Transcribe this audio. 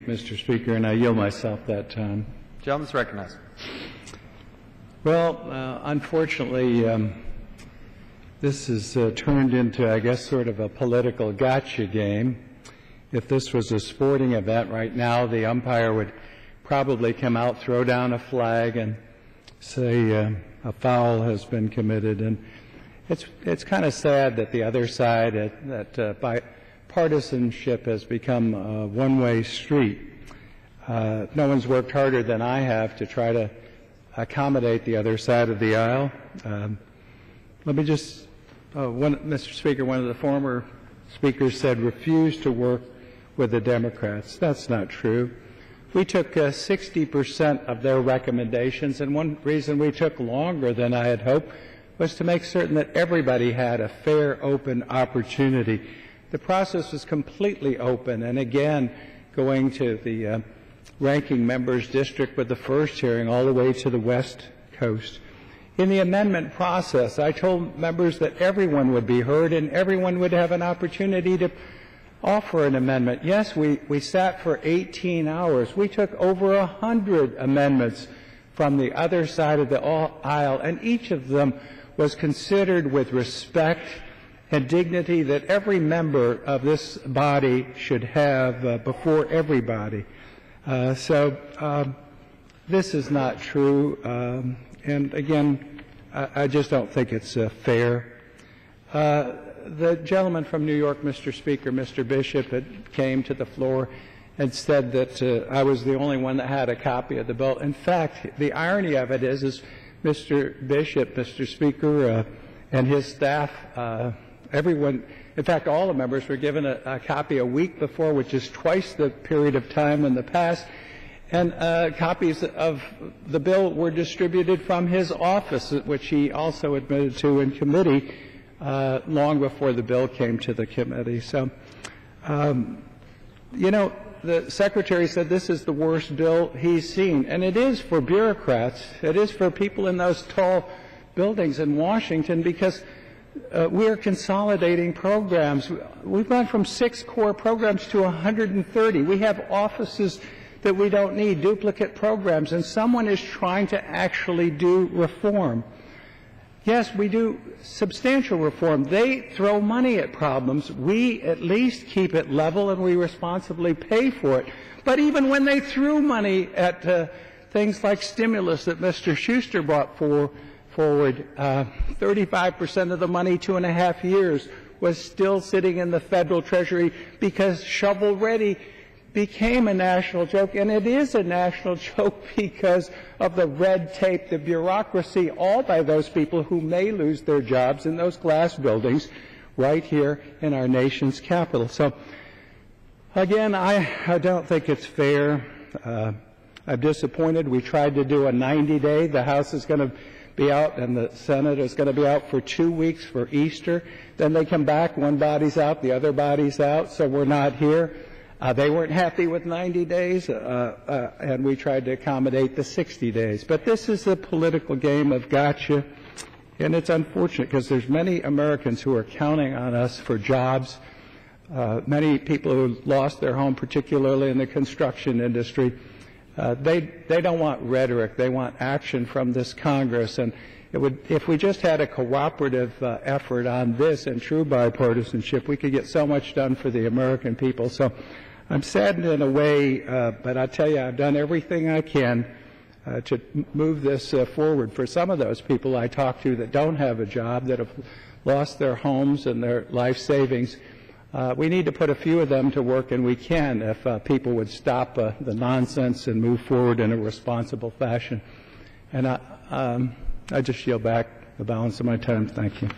Mr. Speaker, and I yield myself that time. Gentleman's recognized. Well, unfortunately, this has turned into, I guess, sort of a political gotcha game. If this was a sporting event right now, the umpire would probably come out, throw down a flag, and say a foul has been committed. And it's kind of sad that the other side, that bipartisanship has become a one-way street. No one's worked harder than I have to try to accommodate the other side of the aisle. Let me just, Mr. Speaker, one of the former speakers said, refuse to work with the Democrats. That's not true. We took 60% of their recommendations, and one reason we took longer than I had hoped was to make certain that everybody had a fair, open opportunity. The process was completely open, and again, going to the ranking member's district with the first hearing all the way to the West Coast. In the amendment process, I told members that everyone would be heard and everyone would have an opportunity to offer an amendment. Yes, we sat for 18 hours. We took over 100 amendments from the other side of the aisle, and each of them was considered with respect and dignity that every member of this body should have before everybody. So this is not true, and again, I just don't think it's fair. The gentleman from New York, Mr. Speaker, Mr. Bishop, came to the floor and said that I was the only one that had a copy of the bill. In fact, the irony of it is Mr. Bishop, Mr. Speaker, and his staff, everyone, in fact, all the members were given a copy a week before, which is twice the period of time in the past, and copies of the bill were distributed from his office, which he also admitted to in committee long before the bill came to the committee. So, you know, the Secretary said this is the worst bill he's seen, and it is for bureaucrats. It is for people in those tall buildings in Washington, because we're consolidating programs. We've gone from 6 core programs to 130. We have offices that we don't need, duplicate programs, and someone is trying to actually do reform. Yes, we do substantial reform. They throw money at problems. We at least keep it level and we responsibly pay for it. But even when they threw money at things like stimulus that Mr. Schuster brought forward, 35% of the money, 2.5 years, was still sitting in the federal treasury because shovel-ready became a national joke, and it is a national joke because of the red tape, the bureaucracy, all by those people who may lose their jobs in those glass buildings right here in our nation's capital. So, again, I don't think it's fair. I'm disappointed. We tried to do a 90-day. The House is going to be out and the Senate is going to be out for 2 weeks for Easter. Then they come back, one body's out, the other body's out, so we're not here. They weren't happy with 90 days, and we tried to accommodate the 60 days. But this is a political game of gotcha, and it's unfortunate because there's many Americans who are counting on us for jobs, many people who lost their home, particularly in the construction industry. They don't want rhetoric. They want action from this Congress. And it would, if we just had a cooperative effort on this and true bipartisanship, we could get so much done for the American people. So I'm saddened in a way, but I tell you, I've done everything I can to move this forward. For some of those people I talk to that don't have a job, that have lost their homes and their life savings, we need to put a few of them to work, and we can if people would stop the nonsense and move forward in a responsible fashion. And I just yield back the balance of my time. Thank you.